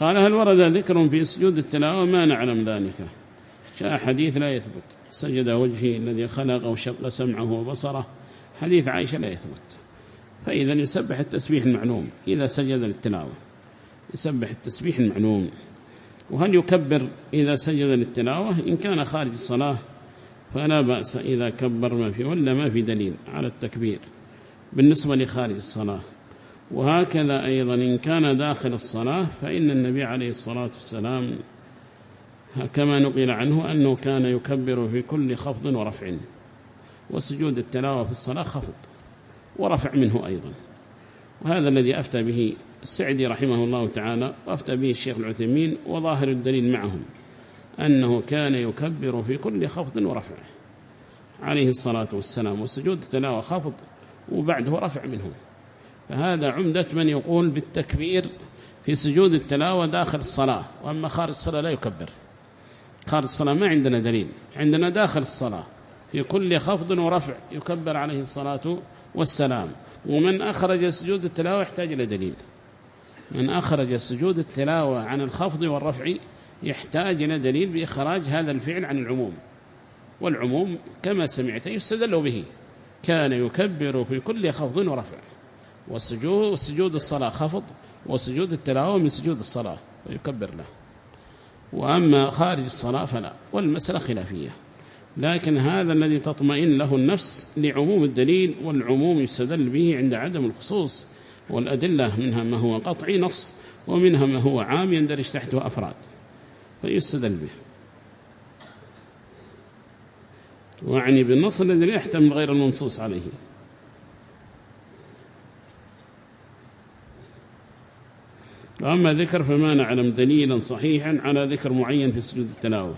قال هل ورد ذكر في سجود التلاوة؟ ما نعلم ذلك. جاء حديث لا يثبت سجد وجهي الذي خلق وشق سمعه وبصره، حديث عائشة لا يثبت. فإذا يسبح التسبيح المعلوم إذا سجد للتلاوة، يسبح التسبيح المعلوم. وهل يكبر إذا سجد للتلاوة؟ إن كان خارج الصلاة فلا بأس إذا كبر، ما في ولا ما في دليل على التكبير بالنسبة لخارج الصلاة. وهكذا أيضا إن كان داخل الصلاة فإن النبي عليه الصلاة والسلام كما نقل عنه أنه كان يكبر في كل خفض ورفع، وسجود التلاوة في الصلاة خفض ورفع منه أيضا. وهذا الذي أفتى به السعدي رحمه الله تعالى، وأفتى به الشيخ العثيمين، وظاهر الدليل معهم أنه كان يكبر في كل خفض ورفع عليه الصلاة والسلام، وسجود التلاوة خفض وبعده رفع منه. فهذا عمدة من يقول بالتكبير في سجود التلاوة داخل الصلاة، وأما خارج الصلاة لا يكبر. خارج الصلاة ما عندنا دليل، عندنا داخل الصلاة في كل خفض ورفع يكبر عليه الصلاة والسلام. ومن أخرج سجود التلاوة يحتاج إلى دليل، من أخرج سجود التلاوة عن الخفض والرفع يحتاج إلى دليل بإخراج هذا الفعل عن العموم. والعموم كما سمعت يستدل به، كان يكبر في كل خفض ورفع، وسجود الصلاة خفض، وسجود التلاوة من سجود الصلاة فيكبر له. وأما خارج الصلاة فلا، والمسألة خلافية، لكن هذا الذي تطمئن له النفس لعموم الدليل، والعموم يستدل به عند عدم الخصوص. والأدلة منها ما هو قطعي نص، ومنها ما هو عام يندرج تحته أفراد فيستدل به. وعني بالنص الذي لا يحتمل غير المنصوص عليه. وأما ذكر فما نعلم دليلا صحيحا على ذكر معين في سجود التلاوة.